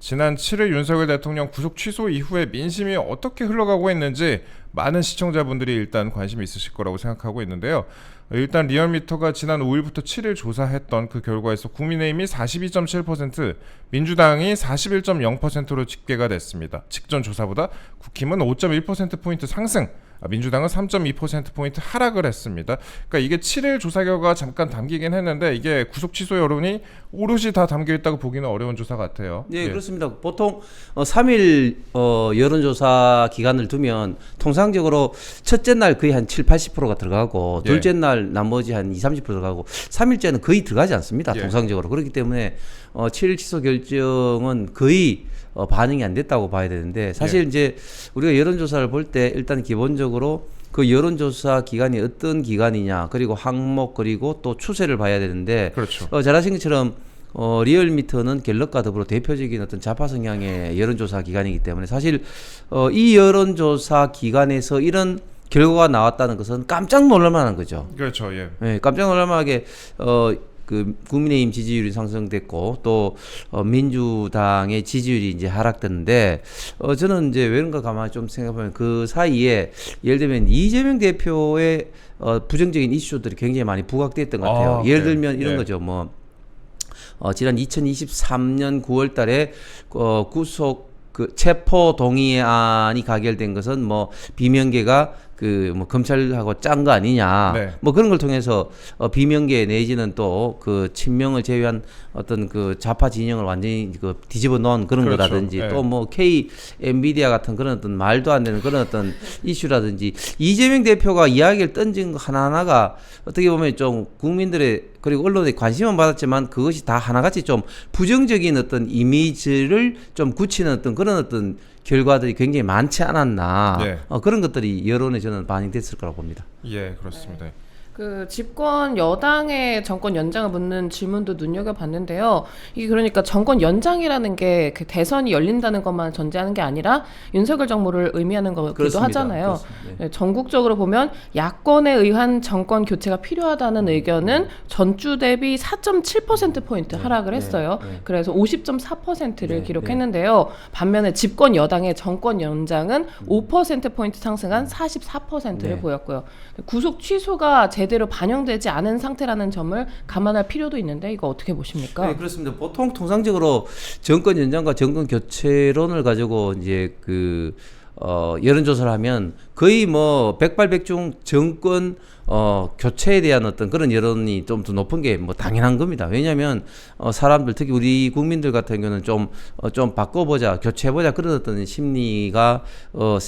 지난 7일 윤석열 대통령 구속 취소 이후에 민심이 어떻게 흘러가고 있는지 많은 시청자분들이 일단 관심이 있으실 거라고 생각하고 있는데요. 일단 리얼미터가 지난 5일부터 7일 조사했던 그 결과에서 국민의힘이 42.7%, 민주당이 41.0%로 집계가 됐습니다. 직전 조사보다 국힘은 5.1%포인트 상승, 민주당은 3.2%포인트 하락을 했습니다. 그러니까 이게 7일 조사 결과가 잠깐 담기긴 했는데 이게 구속 취소 여론이 오롯이 다 담겨있다고 보기는 어려운 조사 같아요. 네, 그렇습니다. 보통 3일 여론조사 기간을 두면 통상적으로 첫째 날 거의 한 7-80%가 들어가고 둘째 날 나머지 한 20-30% 들어가고 3일째는 거의 들어가지 않습니다. 통상적으로. 그렇기 때문에 7일 취소 결정은 거의 반영이 안 됐다고 봐야 되는데 사실 이제 우리가 여론조사를 볼 때 일단 기본적으로 그 여론조사 기간이 어떤 기간이냐 그리고 항목 그리고 또 추세를 봐야 되는데 그렇죠. 잘 아신 것처럼 리얼미터는 갤럽과 더불어 대표적인 어떤 좌파 성향의 여론조사 기관이기 때문에 사실 이 여론조사 기관에서 이런 결과가 나왔다는 것은 깜짝 놀랄만한 거죠. 그렇죠. 예. 네, 깜짝 놀랄만하게 그 국민의힘 지지율이 상승됐고 또 민주당의 지지율이 이제 하락됐는데 저는 이제 왜 그런가 가만히 좀 생각해보면 그 사이에 예를 들면 이재명 대표의 부정적인 이슈들이 굉장히 많이 부각됐던 것 같아요. 예를 들면 이런 거죠. 뭐 지난 2023년 9월달에 구속 체포 동의안이 가결된 것은 뭐 비명계가 뭐 검찰하고 짠 거 아니냐, 뭐 그런 걸 통해서 비명계 내지는 또 그 친명을 제외한 어떤 그 좌파 진영을 완전히 그 뒤집어 놓은 그런 거라든지 또 뭐 K 엔비디아 같은 그런 어떤 말도 안 되는 그런 어떤 이슈라든지 이재명 대표가 이야기를 던진 거 하나하나가 어떻게 보면 좀 국민들의 그리고 언론에 관심은 받았지만 그것이 다 하나같이 좀 부정적인 어떤 이미지를 좀 굳히는 어떤 그런 어떤 결과들이 굉장히 많지 않았나. 그런 것들이 여론에 저는 반영됐을 거라고 봅니다. 예, 그렇습니다. 그 집권 여당의 정권 연장을 묻는 질문도 눈여겨봤는데요. 이게 그러니까 정권 연장이라는 게 그 대선이 열린다는 것만 전제하는 게 아니라 윤석열 정부를 의미하는 거기도 하잖아요. 네, 전국적으로 보면 야권에 의한 정권 교체가 필요하다는 의견은 전주 대비 4.7%포인트 하락을 했어요. 그래서 50.4%를 기록했는데요. 반면에 집권 여당의 정권 연장은 5%포인트 상승한 44%를 보였고요. 구속 취소가 제대로 반영되지 않은 상태라는 점을 감안할 필요도 있는데 이거 어떻게 보십니까? 네, 그렇습니다. 보통 통상적으로 정권 연장과 정권 교체론을 가지고 이제 여론조사를 하면 거의 뭐 백발백중 정권 교체에 대한 어떤 그런 여론이 좀 더 높은 게 뭐 당연한 겁니다. 왜냐하면 사람들 특히 우리 국민들 같은 경우는 좀 바꿔보자, 교체해보자 그런 어떤 심리가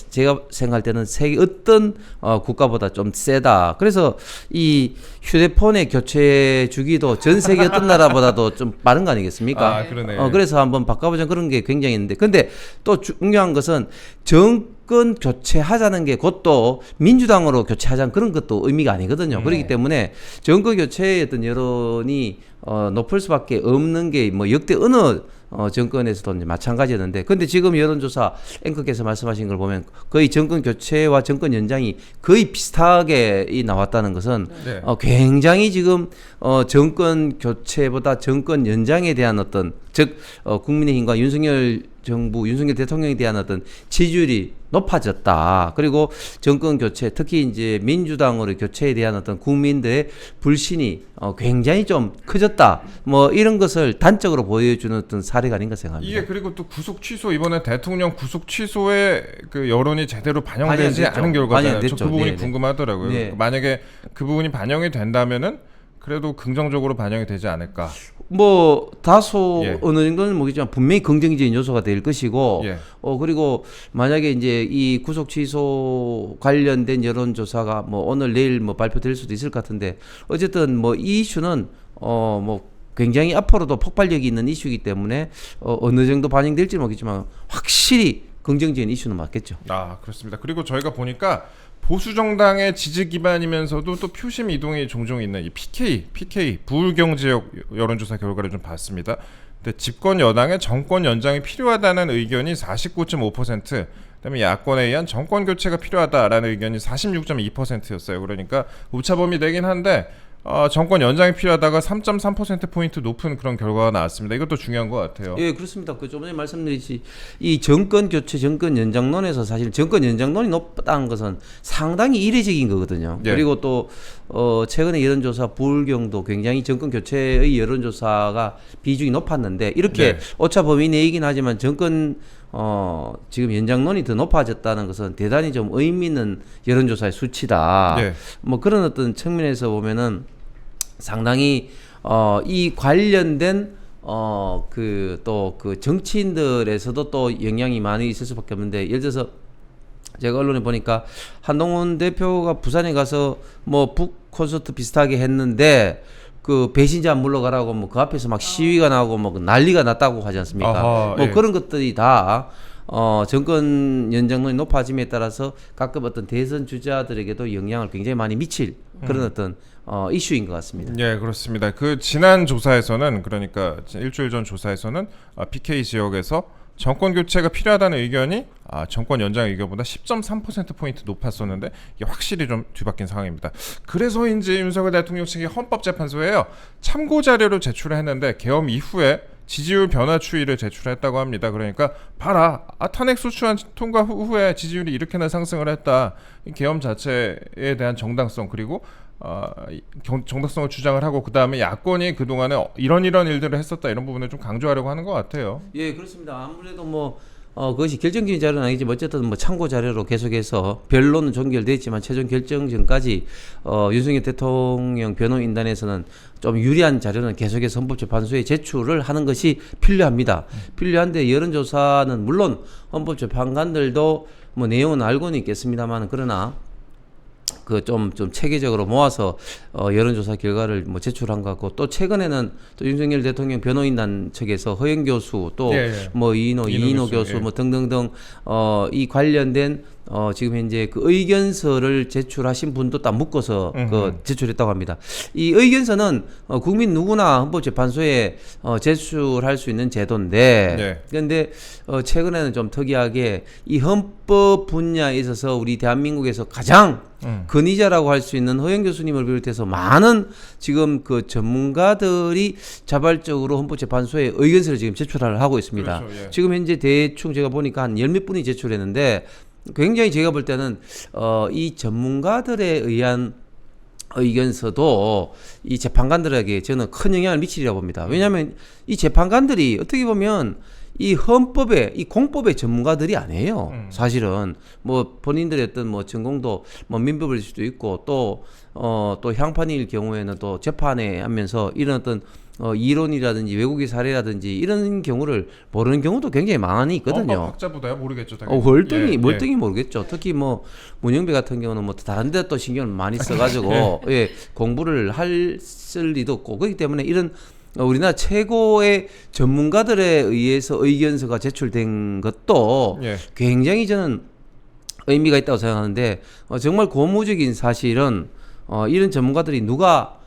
제가 생각할 때는 세계 어떤 국가보다 좀 세다. 그래서 이 휴대폰의 교체 주기도 전 세계 어떤 나라보다도 좀 빠른 거 아니겠습니까? 그러네. 그래서 한번 바꿔보자 그런 게 굉장히 있는데, 근데 또 중요한 것은 정권 교체하자는 게 곧또 민주당으로 교체하자는 그런 것도 의미가 아니거든요. 그렇기 때문에 정권 교체의 어떤 여론이 높을 수밖에 없는 게 뭐 역대 어느 정권에서도 이제 마찬가지였는데, 근데 지금 여론조사 앵커께서 말씀하신 걸 보면 거의 정권 교체와 정권 연장이 거의 비슷하게 나왔다는 것은 굉장히 지금 정권 교체보다 정권 연장에 대한 어떤 즉 국민의힘과 윤석열 정부, 윤석열 대통령에 대한 어떤 지지율이 높아졌다. 그리고 정권 교체, 특히 이제 민주당으로 교체에 대한 어떤 국민들의 불신이 굉장히 좀 커졌다. 뭐 이런 것을 단적으로 보여주는 어떤 사례가 아닌가 생각합니다. 이게 그리고 또 구속 취소, 이번에 대통령 구속 취소에 그 여론이 제대로 반영되지 않은 결과잖아요. 저 그 부분이 궁금하더라고요. 만약에 그 부분이 반영이 된다면은 그래도 긍정적으로 반영이 되지 않을까. 뭐 다소 어느 정도는 모르겠지만 분명히 긍정적인 요소가 될 것이고, 그리고 만약에 이제 이 구속 취소 관련된 여론조사가 뭐 오늘 내일 뭐 발표될 수도 있을 것 같은데, 어쨌든 뭐 이 이슈는 뭐 굉장히 앞으로도 폭발력이 있는 이슈이기 때문에 어느 정도 반영될지 모르겠지만 확실히 긍정적인 이슈는 맞겠죠. 그렇습니다. 그리고 저희가 보니까 보수 정당의 지지 기반이면서도 또 표심 이동이 종종 있는 이 PK 부울경 지역 여론조사 결과를 좀 봤습니다. 근데 집권 여당의 정권 연장이 필요하다는 의견이 49.5%, 그다음에 야권에 의한 정권 교체가 필요하다라는 의견이 46.2%였어요. 그러니까 오차범위 되긴 한데 정권 연장이 필요하다가 3.3%포인트 높은 그런 결과가 나왔습니다. 이것도 중요한 것 같아요. 예, 그렇습니다. 그 좀 전에 말씀드렸듯이 이 정권 교체, 정권 연장론에서 사실 정권 연장론이 높다는 것은 상당히 이례적인 거거든요. 예. 그리고 또 최근에 여론조사 불경도 굉장히 정권 교체의 여론조사가 비중이 높았는데 이렇게 네. 오차 범위 내이긴 하지만 정권 지금 연장론이 더 높아졌다는 것은 대단히 좀 의미 있는 여론조사의 수치다. 예. 뭐 그런 어떤 측면에서 보면은 상당히 이 관련된 그 또 그 정치인들에서도 또 영향이 많이 있을 수밖에 없는데 예를 들어서 제가 언론에 보니까 한동훈 대표가 부산에 가서 뭐 북 콘서트 비슷하게 했는데 그 배신자 물러가라고 뭐 그 앞에서 막 시위가 나오고 뭐 난리가 났다고 하지 않습니까? 아하, 뭐 예. 그런 것들이 다 정권 연장론이 높아짐에 따라서 가끔 어떤 대선 주자들에게도 영향을 굉장히 많이 미칠 그런 어떤 이슈인 것 같습니다. 예, 그렇습니다. 그 지난 조사에서는 그러니까 일주일 전 조사에서는 PK 지역에서 정권 교체가 필요하다는 의견이 정권 연장 의견보다 10.3%포인트 높았었는데 이게 확실히 좀 뒤바뀐 상황입니다. 그래서인지 윤석열 대통령 측이 헌법재판소에요 참고 자료를 제출했는데 계엄 이후에 지지율 변화 추이를 제출했다고 합니다. 그러니까 봐라, 탄핵 소추안 통과 후에 지지율이 이렇게나 상승을 했다. 이 계엄 자체에 대한 정당성 그리고 정당성을 주장을 하고 그 다음에 야권이 그동안에 이런 일들을 했었다 이런 부분을 좀 강조하려고 하는 것 같아요. 예, 그렇습니다. 아무래도 뭐 그것이 결정적인 자료는 아니지만 어쨌든 뭐 참고 자료로 계속해서 변론은 종결됐지만 최종 결정 전까지 윤석열 대통령 변호인단에서는 좀 유리한 자료는 계속해서 헌법재판소에 제출을 하는 것이 필요합니다. 필요한데 여론조사는 물론 헌법재판관들도 뭐 내용은 알고는 있겠습니다만 그러나 그 좀 체계적으로 모아서 여론조사 결과를 뭐 제출한 것 같고 또 최근에는 또 윤석열 대통령 변호인단 측에서 허영 교수 또 뭐 이인호 교수 예. 뭐 등등등 이 관련된 지금 현재 그 의견서를 제출하신 분도 딱 묶어서 그 제출했다고 합니다. 이 의견서는 국민 누구나 헌법재판소에 제출할 수 있는 제도인데 그런데 최근에는 좀 특이하게 이 헌법 분야에 있어서 우리 대한민국에서 가장 근위자라고 할 수 있는 허영 교수님을 비롯해서 많은 지금 그 전문가들이 자발적으로 헌법재판소에 의견서를 지금 제출을 하고 있습니다. 그렇죠, 예. 지금 현재 대충 제가 보니까 한 열 몇 분이 제출했는데 굉장히 제가 볼 때는 이 전문가들에 의한 의견서도 이 재판관들에게 저는 큰 영향을 미치리라고 봅니다. 왜냐하면 이 재판관들이 어떻게 보면 이 헌법의 이 공법의 전문가들이 아니에요. 사실은 뭐 본인들의 어떤 뭐 전공도 뭐 민법일 수도 있고 또 향판일 경우에는 또 재판에 하면서 이런 어떤 이론이라든지 외국의 사례라든지 이런 경우를 모르는 경우도 굉장히 많이 있거든요. 학자보다야 모르겠죠. 당연히. 멀뚱히 모르겠죠. 특히 뭐 문영배 같은 경우는 뭐 다른 데 또 신경을 많이 써가지고 예, 공부를 쓸 리도 없고 그렇기 때문에 이런 우리나라 최고의 전문가들에 의해서 의견서가 제출된 것도 굉장히 저는 의미가 있다고 생각하는데 정말 고무적인 사실은 이런 전문가들이 누가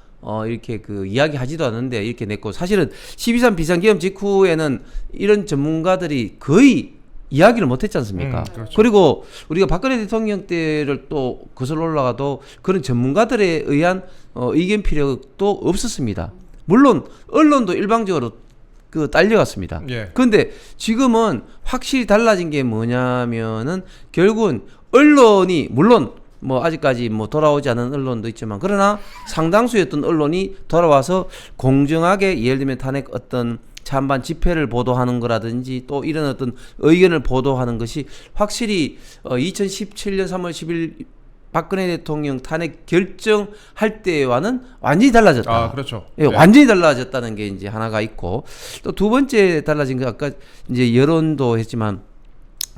이렇게 그 이야기하지도 않는데 이렇게 냈고 사실은 12.3 비상계엄 직후에는 이런 전문가들이 거의 이야기를 못했지 않습니까? 그렇죠. 그리고 우리가 박근혜 대통령 때를 또 거슬러 올라가도 그런 전문가들에 의한 의견 피력도 없었습니다. 물론 언론도 일방적으로 그 딸려갔습니다. 그런데 지금은 확실히 달라진 게 뭐냐면은 결국은 언론이 물론 뭐 아직까지 뭐 돌아오지 않은 언론도 있지만 그러나 상당수였던 언론이 돌아와서 공정하게 예를 들면 탄핵 어떤 찬반 집회를 보도하는 거라든지 또 이런 어떤 의견을 보도하는 것이 확실히 2017년 3월 10일 박근혜 대통령 탄핵 결정할 때와는 완전히 달라졌다. 그렇죠. 예, 완전히 달라졌다는 게 이제 하나가 있고 또 두 번째 달라진 거 아까 이제 여론도 했지만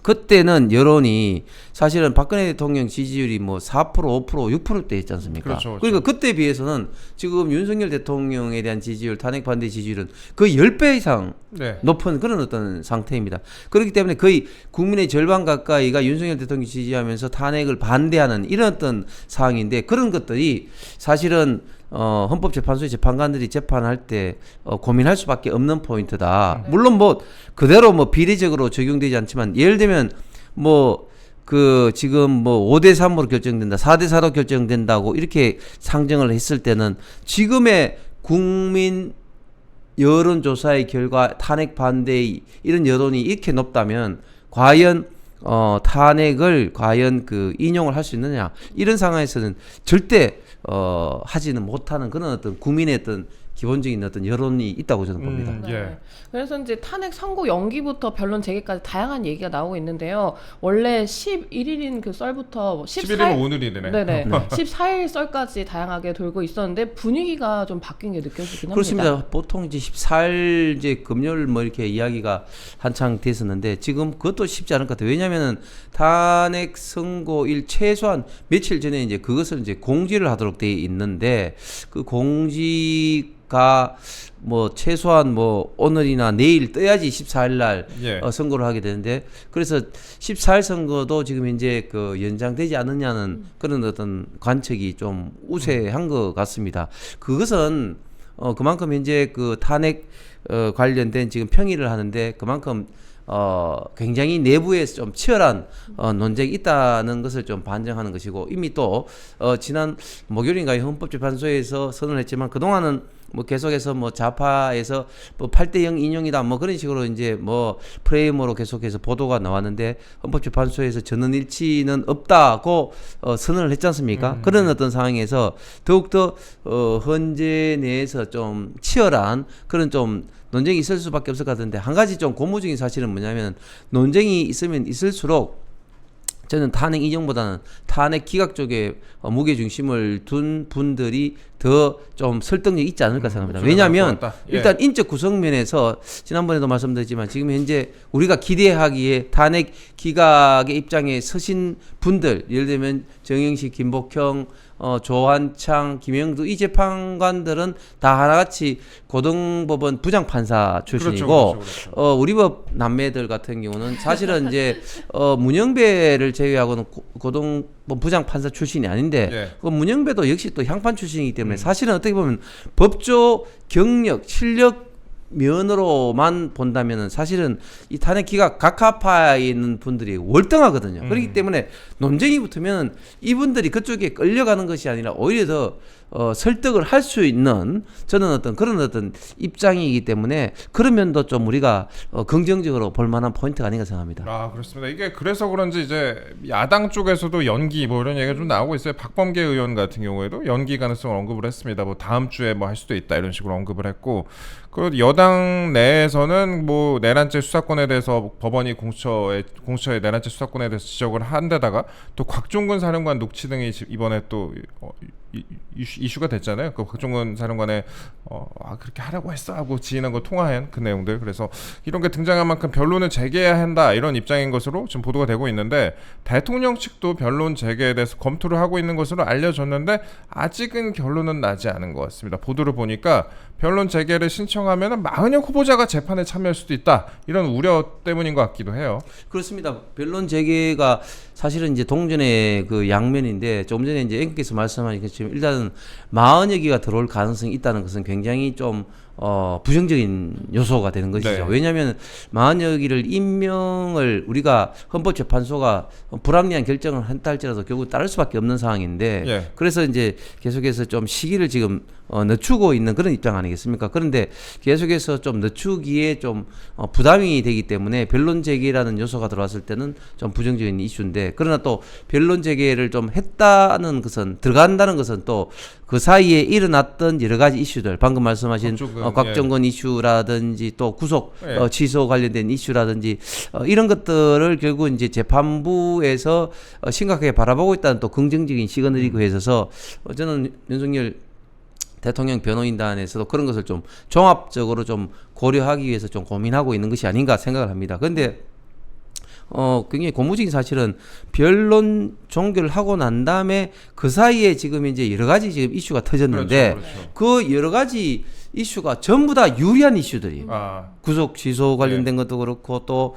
그때는 여론이 사실은 박근혜 대통령 지지율이 뭐 4%, 5%, 6%대 있지 않습니까? 그렇죠. 그러니까 그때 비해서는 지금 윤석열 대통령에 대한 지지율, 탄핵 반대 지지율은 거의 10배 이상 높은 그런 어떤 상태입니다. 그렇기 때문에 거의 국민의 절반 가까이가 윤석열 대통령 지지하면서 탄핵을 반대하는 이런 어떤 상황인데 그런 것들이 사실은 헌법재판소의 재판관들이 재판할 때 고민할 수밖에 없는 포인트다. 물론 뭐 그대로 뭐 비례적으로 적용되지 않지만 예를 들면 뭐 그 지금 뭐 5대 3으로 결정된다, 4대 4로 결정된다고 이렇게 상정을 했을 때는 지금의 국민 여론조사의 결과 탄핵 반대 이런 여론이 이렇게 높다면 과연 탄핵을 과연 그 인용을 할 수 있느냐 이런 상황에서는 절대 하지는 못하는 그런 어떤 국민의 어떤 기본적인 어떤 여론이 있다고 저는 봅니다. 예. 그래서 이제 탄핵 선고 연기부터 변론 재개까지 다양한 얘기가 나오고 있는데요. 원래 11일인 그 썰부터 11일은 오늘이네. 네네. 14일 썰까지 다양하게 돌고 있었는데 분위기가 좀 바뀐 게 느껴지긴 합니다. 그렇습니다. 보통 이제 14일 이제 금요일 뭐 이렇게 이야기가 한창 됐었는데 지금 그것도 쉽지 않을 것 같아요. 왜냐하면은 탄핵 선고일 최소한 며칠 전에 이제 그것을 이제 공지를 하도록 돼 있는데 그 공지가 뭐 최소한 뭐 오늘이나 내일 떠야지 14일 날 예. 선고를 하게 되는데 그래서 14일 선거도 지금 이제 그 연장되지 않느냐는 그런 어떤 관측이 좀 우세한 것 같습니다. 그것은 그만큼 이제 그 탄핵 관련된 지금 평의를 하는데 그만큼 굉장히 내부에서 좀 치열한 논쟁이 있다는 것을 좀 반증하는 것이고 이미 또 지난 목요일인가요 헌법재판소에서 선언을 했지만 그동안은 뭐 계속해서 뭐 좌파에서 뭐 8대0 인용이다 뭐 그런 식으로 이제 뭐 프레임으로 계속해서 보도가 나왔는데 헌법재판소에서 전원 일치는 없다고 선언을 했지 않습니까? 그런 어떤 상황에서 더욱더 헌재 내에서 좀 치열한 그런 좀 논쟁이 있을 수밖에 없을 것 같은데 한 가지 좀 고무적인 사실은 뭐냐면 논쟁이 있으면 있을수록 저는 탄핵 인용보다는 탄핵 기각 쪽에 무게 중심을 둔 분들이 더 좀 설득력이 있지 않을까 생각합니다. 왜냐하면 일단 인적 구성면에서 지난번에도 말씀드렸지만 지금 현재 우리가 기대하기에 탄핵 기각의 입장에 서신 분들 예를 들면 정영식, 김복형, 조한창, 김영두 이 재판관들은 다 하나같이 고등법원 부장판사 출신이고 그렇죠. 우리 법 남매들 같은 경우는 사실은 이제 문영배를 제외하고는 고등법원 부장판사 출신이 아닌데 예. 그 문영배도 역시 또 향판 출신이기 때문에 사실은 어떻게 보면 법조 경력 실력 면으로만 본다면은 사실은 이 탄핵 기각 각하파에 있는 분들이 월등하거든요. 그렇기 때문에 논쟁이 붙으면 이분들이 그쪽에 끌려가는 것이 아니라 오히려 더 설득을 할 수 있는 저는 어떤 그런 어떤 입장이기 때문에 그런 면도 좀 우리가 긍정적으로 볼 만한 포인트가 아닌가 생각합니다. 아 그렇습니다. 이게 그래서 그런지 이제 야당 쪽에서도 연기 뭐 이런 얘기가 좀 나오고 있어요. 박범계 의원 같은 경우에도 연기 가능성을 언급을 했습니다. 뭐 다음 주에 뭐 할 수도 있다 이런 식으로 언급을 했고 그 여당 내에서는 뭐 내란죄 수사권에 대해서 법원이 공수처의 내란죄 수사권에 대해서 지적을 한 데다가 또 곽종근 사령관 녹취 등이 이번에 또 이슈가 됐잖아요. 그 곽종근 사령관의 그렇게 하라고 했어 하고 지인하고 통화한 그 내용들. 그래서 이런 게 등장한 만큼 변론을 재개해야 한다 이런 입장인 것으로 지금 보도가 되고 있는데 대통령 측도 변론 재개에 대해서 검토를 하고 있는 것으로 알려졌는데 아직은 결론은 나지 않은 것 같습니다. 보도를 보니까 변론 재개를 신청하면 마흔여 후보자가 재판에 참여할 수도 있다 이런 우려 때문인 것 같기도 해요. 그렇습니다. 변론 재개가 사실은 이제 동전의 그 양면인데 조금 전에 이제 앵커께서 말씀하신 것처럼 일단은 40여기가 들어올 가능성이 있다는 것은 굉장히 좀 부정적인 요소가 되는 것이죠. 네. 왜냐하면 40여기를 임명을 우리가 헌법재판소가 불합리한 결정을 한다 할지라도 결국 따를 수밖에 없는 상황인데 예. 그래서 이제 계속해서 좀 시기를 지금 늦추고 있는 그런 입장 아니겠습니까? 그런데 계속해서 좀 늦추기에 좀 부담이 되기 때문에 변론 재개라는 요소가 들어왔을 때는 좀 부정적인 이슈인데 그러나 또 변론 재개를 좀 했다는 것은 들어간다는 것은 또 그 사이에 일어났던 여러 가지 이슈들 방금 말씀하신 곽종근 이슈라든지 또 구속 취소 관련된 이슈라든지 이런 것들을 결국 이제 재판부에서 심각하게 바라보고 있다는 또 긍정적인 시그널이 있어서 저는 윤석열 대통령 변호인단에서도 그런 것을 좀 종합적으로 좀 고려하기 위해서 좀 고민하고 있는 것이 아닌가 생각을 합니다. 그런데 굉장히 고무적인 사실은 변론 종결을 하고 난 다음에 그 사이에 지금 이제 여러 가지 지금 이슈가 터졌는데 그렇죠. 그 여러 가지 이슈가 전부 다 유리한 이슈들이에요. 구속 취소 관련된 것도 그렇고 또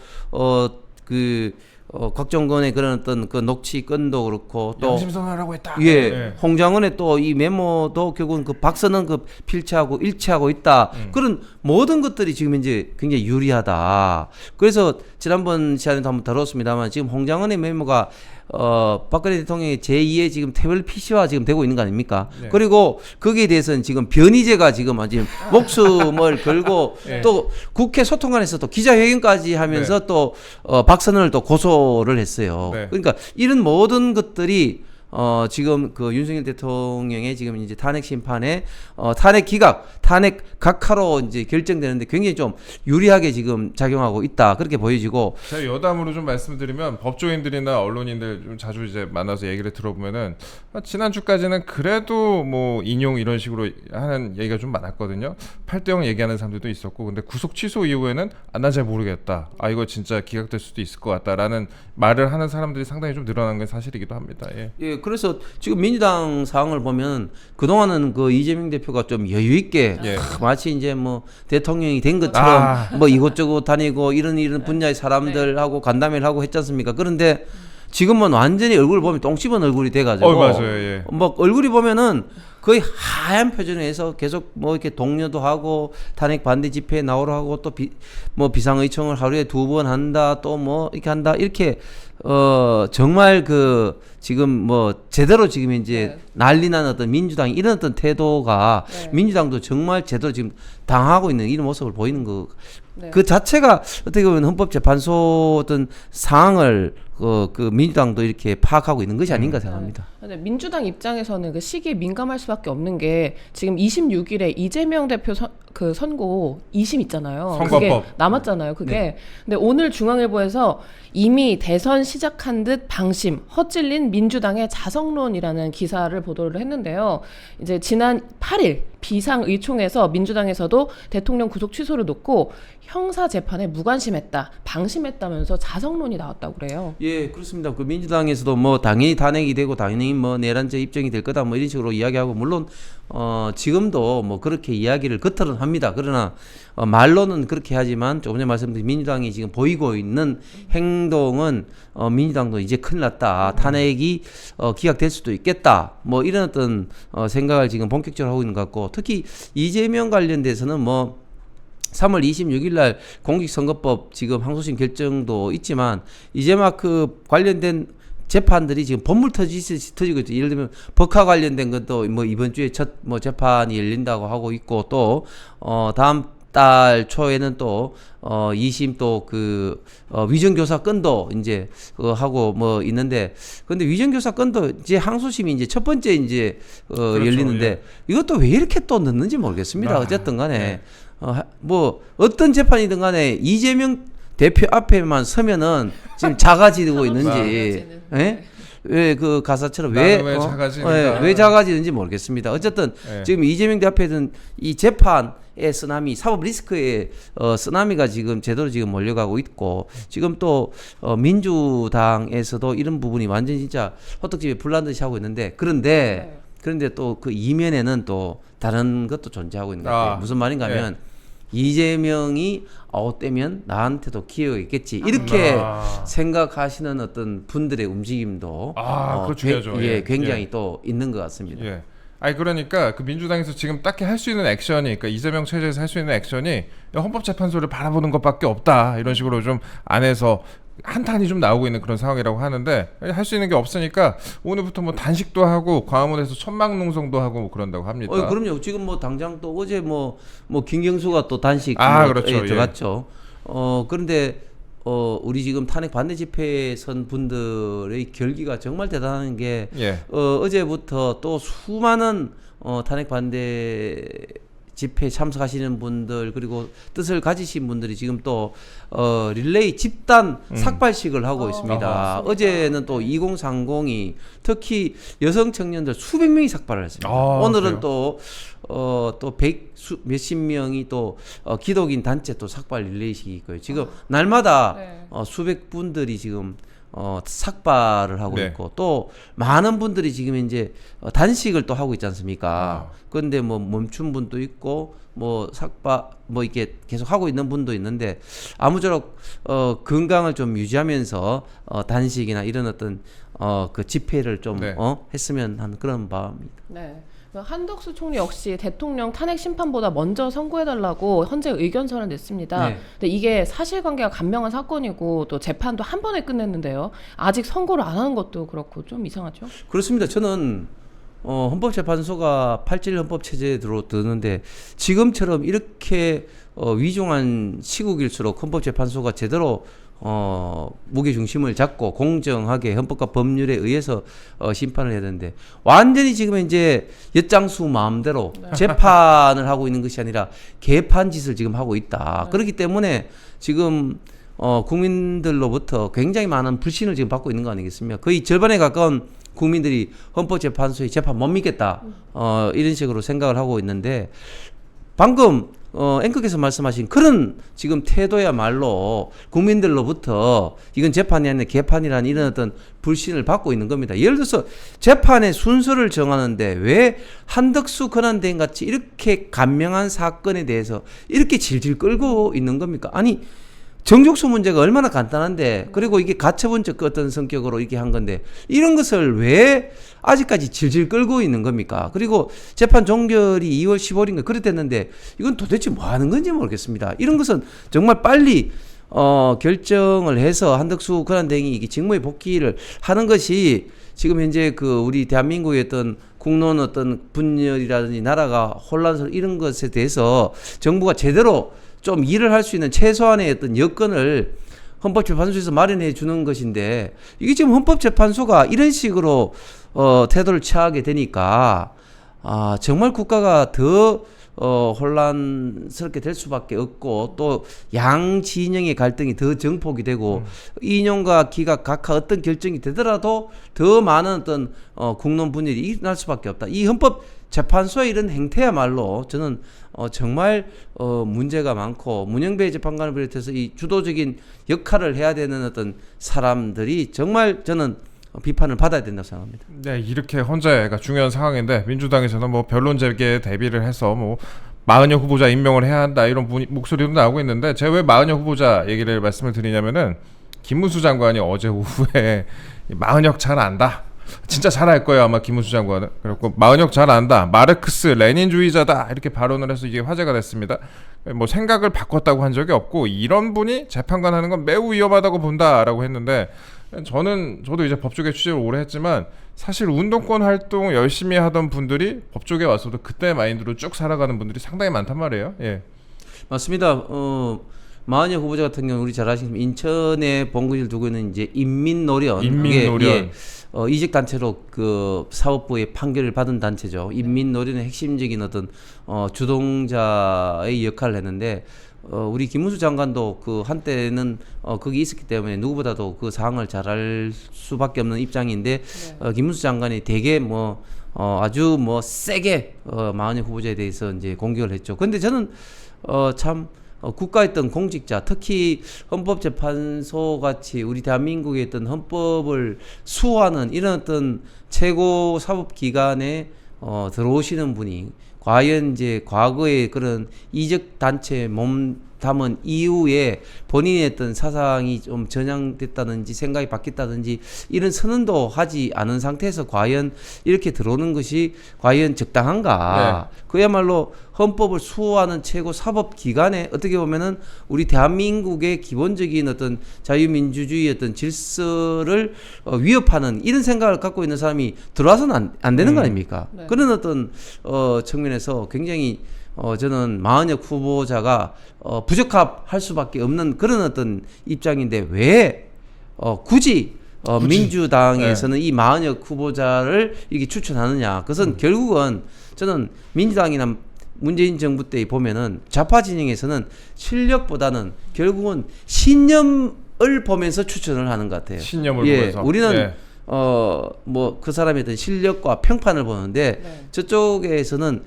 곽정근의 그런 어떤 그 녹취건도 그렇고 또 양심선언하라고 했다. 예, 네. 홍장원의 또 이 메모도 결국은 그 박선은 그 필체하고 일치하고 있다. 그런 모든 것들이 지금 이제 굉장히 유리하다. 그래서 지난번 시간에도 한번 다뤘습니다만 지금 홍장원의 메모가 박근혜 대통령의 제2의 지금 태블릿 PC화 지금 되고 있는 거 아닙니까? 네. 그리고 거기에 대해서는 지금 변희재가 지금 아주 목숨을 걸고 네. 또 국회 소통관에서 또 기자회견까지 하면서 네. 또 박선을 또 고소를 했어요. 네. 그러니까 이런 모든 것들이 지금 그 윤석열 대통령의 지금 이제 탄핵 심판에 탄핵 기각, 탄핵 각하로 이제 결정되는데 굉장히 좀 유리하게 지금 작용하고 있다. 그렇게 보여지고 제가 여담으로 좀 말씀드리면 법조인들이나 언론인들 좀 자주 이제 만나서 얘기를 들어보면은 지난주까지는 그래도 뭐 인용 이런 식으로 하는 얘기가 좀 많았거든요. 8대0 얘기하는 사람들도 있었고 근데 구속 취소 이후에는 난 잘 모르겠다. 이거 진짜 기각될 수도 있을 것 같다라는 말을 하는 사람들이 상당히 좀 늘어난 게 사실이기도 합니다. 예. 예, 그래서 지금 민주당 상황을 보면 그동안은 그 이재명 대표가 좀 여유 있게 예. 마치 이제 뭐 대통령이 된 것처럼 뭐 이곳저곳 다니고 이런 분야의 사람들하고 간담회를 하고 했지 않습니까? 그런데 지금은 완전히 얼굴 보면 똥 씹은 얼굴이 돼가지고 맞아요. 예. 뭐 얼굴이 보면은 거의 하얀 표정에서 계속 뭐 이렇게 독려도 하고 탄핵 반대 집회에 나오라 하고 또 뭐 비상의총을 하루에 2번 한다 또 뭐 이렇게 한다 이렇게 정말 그 지금 뭐 제대로 지금 이제 난리난 어떤 민주당 이런 어떤 태도가 민주당도 정말 제대로 지금 당하고 있는 이런 모습을 보이는 그 자체가 어떻게 보면 헌법재판소 어떤 상황을 그 민주당도 이렇게 파악하고 있는 것이 아닌가 생각합니다. 네, 민주당 입장에서는 그 시기에 민감할 수밖에 없는 게 지금 26일에 이재명 대표 그 선고 2심 있잖아요. 선거법. 그게 남았잖아요. 그게. 근데 오늘 중앙일보에서 이미 대선 시작한 듯 방심, 헛질린 민주당의 자성론이라는 기사를 보도를 했는데요. 이제 지난 8일 비상의총에서 민주당에서도 대통령 구속 취소를 놓고 형사 재판에 무관심했다, 방심했다면서 자성론이 나왔다고 그래요. 예, 그렇습니다. 그 민주당에서도 뭐 당연히 탄핵이 되고 당연히 뭐 내란죄 입증이 될 거다 뭐 이런 식으로 이야기하고 물론 지금도 뭐 그렇게 이야기를 겉으로는 합니다. 그러나 말로는 그렇게 하지만 조금 전에 말씀드린 민주당이 지금 보이고 있는 행동은 민주당도 이제 큰일 났다. 탄핵이 기각될 수도 있겠다. 뭐 이런 어떤 생각을 지금 본격적으로 하고 있는 것 같고 특히 이재명 관련돼서는 뭐 3월 26일 날 공직선거법 지금 항소심 결정도 있지만 이제 막 그 관련된 재판들이 지금 법물 터지고 있죠. 예를 들면 법화 관련된 것도 뭐 이번 주에 첫 뭐 재판이 열린다고 하고 있고 또 다음 달 초에는 또 2심 또 그 위정교사 건도 이제 하고 뭐 있는데 근데 위정교사 건도 이제 항소심이 이제 첫 번째 이제 그렇죠, 열리는데 예. 이것도 왜 이렇게 또 넣는지 모르겠습니다. 어쨌든 간에 네. 뭐 어떤 재판이든 간에 이재명 대표 앞에만 서면은 지금 작아지고 있는지 예? 왜 그 가사처럼 나는 왜 작아지는가? 왜 작아지는지 모르겠습니다. 어쨌든 예. 지금 이재명 대표는 이 재판의 쓰나미, 사법 리스크의 쓰나미가 지금 제대로 지금 몰려가고 있고 지금 또 민주당에서도 이런 부분이 완전 진짜 호떡집에 불난 듯이 하고 있는데 그런데 또 그 이면에는 또 다른 것도 존재하고 있는 것 같아요. 무슨 말인가 하면 이재명이 아웃되면 나한테도 기회가 있겠지 이렇게 생각하시는 어떤 분들의 움직임도 그거 중요하죠. 굉장히 또 있는 것 같습니다. 예. 그러니까 그 민주당에서 지금 딱히 할 수 있는 액션이, 그러니까 이재명 체제에서 할 수 있는 액션이 헌법재판소를 바라보는 것밖에 없다 이런 식으로 좀 안에서 한탄이 좀 나오고 있는 그런 상황이라고 하는데 할 수 있는 게 없으니까 오늘부터 뭐 단식도 하고 광화문에서 천막농성도 하고 뭐 그런다고 합니다. 그럼요. 지금 뭐 당장 또 어제 뭐 김경수가 또 단식 그렇죠. 들어갔죠. 그런데 우리 지금 탄핵 반대 집회에 선 분들의 결기가 정말 대단한 게 어제부터 또 수많은 탄핵 반대 집회에 참석하시는 분들 그리고 뜻을 가지신 분들이 지금 또 릴레이 집단 삭발식을 하고 있습니다. 어제는 또 2030이 특히 여성 청년들 수백 명이 삭발을 했습니다. 오늘은 그래요? 또 몇십 명이 또 기독인 단체 또 삭발 릴레이식이 있고요. 지금 날마다 수백 분들이 지금 삭발을 하고 있고 또 많은 분들이 지금 이제 단식을 또 하고 있지 않습니까? 그런데 뭐 멈춘 분도 있고 뭐 삭바 뭐 이렇게 계속 하고 있는 분도 있는데 아무쪼록 건강을 좀 유지하면서 단식이나 이런 어떤 그 집회를 좀 네. 했으면 하는 그런 마음입니다. 네. 한덕수 총리 역시 대통령 탄핵 심판보다 먼저 선고해달라고 헌재 의견서를 냈습니다. 네. 근데 이게 사실관계가 간명한 사건이고 또 재판도 한 번에 끝냈는데요. 아직 선고를 안 하는 것도 그렇고 좀 이상하죠? 그렇습니다. 저는 헌법재판소가 87 헌법체제에 들어드는데 지금처럼 이렇게 위중한 시국일수록 헌법재판소가 제대로 무게중심을 잡고 공정하게 헌법과 법률에 의해서 심판을 해야 되는데 완전히 지금 이제 엿장수 마음대로 재판을 하고 있는 것이 아니라 개판 짓을 지금 하고 있다. 그렇기 때문에 지금 국민들로부터 굉장히 많은 불신을 지금 받고 있는 거 아니겠습니까? 거의 절반에 가까운 국민들이 헌법재판소의 재판 못 믿겠다. 이런 식으로 생각을 하고 있는데 방금 앵커께서 말씀하신 그런 지금 태도야말로 국민들로부터 이건 재판이 아니라 개판이라는 이런 어떤 불신을 받고 있는 겁니다. 예를 들어서 재판의 순서를 정하는데 왜 한덕수 권한대행 같이 이렇게 간명한 사건에 대해서 이렇게 질질 끌고 있는 겁니까? 아니 정족수 문제가 얼마나 간단한데 그리고 이게 가처분적 어떤 성격으로 이렇게 한 건데 이런 것을 왜 아직까지 질질 끌고 있는 겁니까? 그리고 재판 종결이 2월 15일인가 그랬댔는데 이건 도대체 뭐 하는 건지 모르겠습니다. 이런 것은 정말 빨리 결정을 해서 한덕수 권한대행이 이게 직무에 복귀를 하는 것이 지금 현재 그 우리 대한민국의 어떤 국론 어떤 분열이라든지 나라가 혼란스러운 이런 것에 대해서 정부가 제대로 좀 일을 할 수 있는 최소한의 어떤 여건을 헌법재판소에서 마련해 주는 것인데 이게 지금 헌법재판소가 이런 식으로 태도를 취하게 되니까 정말 국가가 더 혼란스럽게 될 수밖에 없고 또 양진영의 갈등이 더 정폭이 되고 이념과 기각 각하 어떤 결정이 되더라도 더 많은 어떤 국론 분열이 일어날 수밖에 없다. 이 헌법재판소의 이런 행태야말로 저는 정말 문제가 많고 문영배 재판관을 비롯해서 이 주도적인 역할을 해야 되는 어떤 사람들이 정말 저는 비판을 받아야 된다고 생각합니다. 네, 이렇게 헌재가 중요한 상황인데 민주당에서는 뭐 변론 재개에 대비를 해서 뭐 마은혁 후보자 임명을 해야 한다 이런 목소리도 나오고 있는데 제가 왜 마은혁 후보자 얘기를 말씀을 드리냐면은 김문수 장관이 어제 오후에 마은혁 잘 안다. 진짜 잘할 거예요 아마 김문수 장관은. 그리고 마은혁 잘 안다. 마르크스 레닌주의자다 이렇게 발언을 해서 이게 화제가 됐습니다. 뭐 생각을 바꿨다고 한 적이 없고 이런 분이 재판관 하는 건 매우 위험하다고 본다라고 했는데 저도 이제 법조계 취재를 오래 했지만 사실 운동권 활동 열심히 하던 분들이 법조계 와서도 그때 마인드로 쭉 살아가는 분들이 상당히 많단 말이에요. 예. 맞습니다. 마은혁 후보자 같은 경우 우리 잘 아시는 인천에 본거지를 두고 있는 이제 인민노련. 인민노련. 이직 단체로 그 사법부의 판결을 받은 단체죠. 인민노련의 핵심적인 어떤 주동자의 역할을 했는데 우리 김문수 장관도 그 한때는 거기 있었기 때문에 누구보다도 그 상황을 잘 알 수밖에 없는 입장인데 김문수 장관이 되게 아주 세게 마은혁 후보자에 대해서 이제 공격을 했죠. 근데 저는 참 국가의 어떤 공직자, 특히 헌법재판소 같이 우리 대한민국의 어떤 헌법을 수호하는 이런 어떤 최고 사법기관에 들어오시는 분이 과연 이제 과거의 그런 이적 단체에 몸담은 이후에 본인의 어떤 사상이 좀 전향됐다든지 생각이 바뀌었다든지 이런 선언도 하지 않은 상태에서 과연 이렇게 들어오는 것이 과연 적당한가? 네. 그야말로 헌법을 수호하는 최고 사법기관에 어떻게 보면은 우리 대한민국의 기본적인 어떤 자유민주주의 어떤 질서를 위협하는 이런 생각을 갖고 있는 사람이 들어와서는 안 되는 거 아닙니까? 네. 그런 어떤 측면에서 굉장히 저는 마은혁 후보자가 부적합할 수밖에 없는 그런 어떤 입장인데 왜 굳이 민주당에서는 이 마은혁 후보자를 이렇게 추천하느냐? 그것은 결국은 저는 민주당이나 문재인 정부 때 보면은 좌파 진영에서는 실력보다는 결국은 신념을 보면서 추천을 하는 것 같아요. 신념을 보면서. 우리는 그 사람의 어떤 실력과 평판을 보는데 네. 저쪽에서는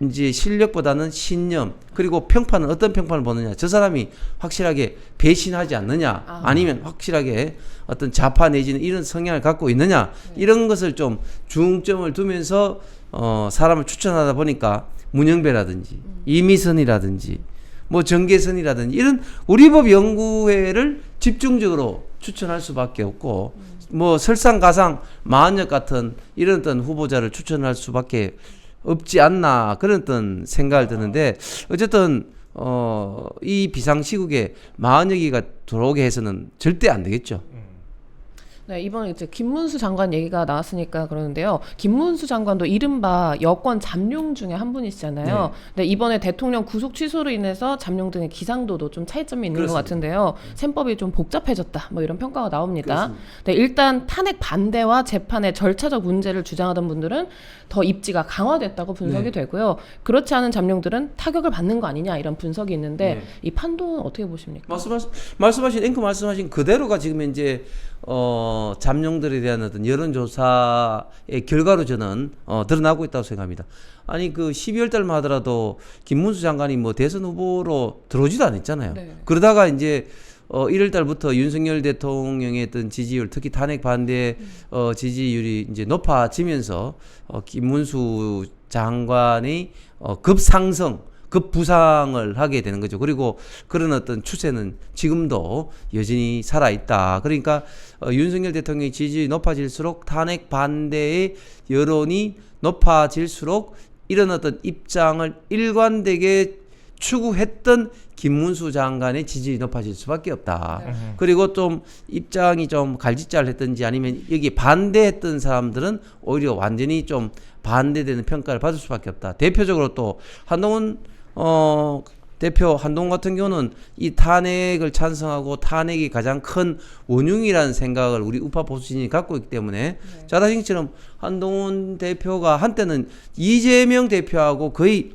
이제 실력보다는 신념 그리고 평판은 어떤 평판을 보느냐 저 사람이 확실하게 배신하지 않느냐 아니면 확실하게 어떤 좌파 내지는 이런 성향을 갖고 있느냐 이런 것을 좀 중점을 두면서 사람을 추천하다 보니까 문영배라든지 이미선이라든지 뭐 정계선이라든지 이런 우리법 연구회를 집중적으로 추천할 수밖에 없고 뭐 설상가상 마한역 같은 이런 어떤 후보자를 추천할 수밖에 없지 않나 그런 어떤 생각을 드는데 어쨌든 이 비상시국에 마한여기가 들어오게 해서는 절대 안 되겠죠. 네, 이번에 이제 김문수 장관 얘기가 나왔으니까 그러는데요. 김문수 장관도 이른바 여권 잠룡 중에 한 분이시잖아요. 근데 이번에 대통령 구속 취소로 인해서 잠룡 등의 기상도도 좀 차이점이 있는 것 같은데요. 셈법이 좀 복잡해졌다. 뭐 이런 평가가 나옵니다. 네, 일단 탄핵 반대와 재판의 절차적 문제를 주장하던 분들은 더 입지가 강화됐다고 분석이 되고요. 그렇지 않은 잠룡들은 타격을 받는 거 아니냐 이런 분석이 있는데 이 판도는 어떻게 보십니까? 말씀하신 앵커 말씀하신 그대로가 지금 이제 잠룡들에 대한 어떤 여론조사의 결과로 저는 드러나고 있다고 생각합니다. 아니 그 12월 달만 하더라도 김문수 장관이 뭐 대선 후보로 들어오지도 않았잖아요. 네. 그러다가 이제 1월 달부터 윤석열 대통령의 어떤 지지율, 특히 탄핵 반대 지지율이 이제 높아지면서 김문수 장관의 급상승 급부상을 하게 되는 거죠. 그리고 그런 어떤 추세는 지금도 여전히 살아있다. 그러니까 윤석열 대통령의 지지율이 높아질수록 탄핵 반대의 여론이 높아질수록 이런 어떤 입장을 일관되게 추구했던 김문수 장관의 지지율이 높아질 수밖에 없다. 그리고 좀 입장이 좀 갈짓자를 했든지 아니면 여기 반대했던 사람들은 오히려 완전히 좀 반대되는 평가를 받을 수밖에 없다. 대표적으로 또 한동훈 대표 한동훈 같은 경우는 이 탄핵을 찬성하고 탄핵이 가장 큰 원흉이라는 생각을 우리 우파 보수진이 갖고 있기 때문에 자다싱처럼 한동훈 대표가 한때는 이재명 대표하고 거의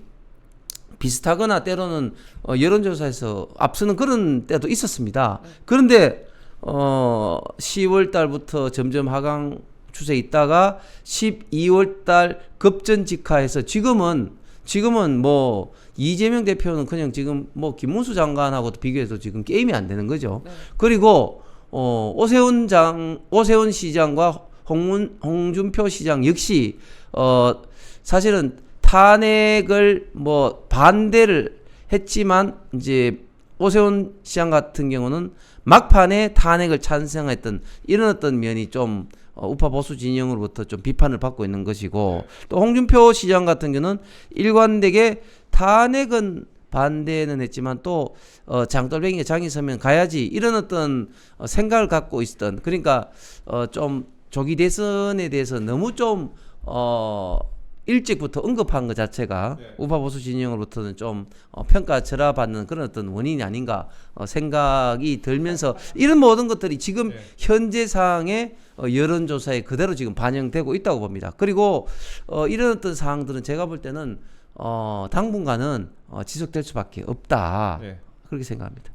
비슷하거나 때로는 여론조사에서 앞서는 그런 때도 있었습니다. 그런데 10월 달부터 점점 하강 추세에 있다가 12월 달 급전직하해서 지금은 뭐 이재명 대표는 그냥 지금 뭐 김문수 장관하고도 비교해서 지금 게임이 안 되는 거죠. 그리고 오세훈 시장과 홍준표 시장 역시 사실은 탄핵을 뭐 반대를 했지만 이제 오세훈 시장 같은 경우는 막판에 탄핵을 찬성했던 이런 어떤 면이 좀 우파 보수 진영으로부터 좀 비판을 받고 있는 것이고 또 홍준표 시장 같은 경우는 일관되게 탄핵은 반대는 했지만 또 장돌뱅이가 장이 서면 가야지 이런 어떤 생각을 갖고 있었던 그러니까 좀 조기 대선에 대해서 너무 좀 일찍부터 언급한 것 자체가 우파 보수 진영으로부터는 좀 평가절하받는 그런 어떤 원인이 아닌가 생각이 들면서 이런 모든 것들이 지금 현재 상황의 여론조사에 그대로 지금 반영되고 있다고 봅니다. 그리고 이런 어떤 사항들은 제가 볼 때는 당분간은 지속될 수밖에 없다. 그렇게 생각합니다.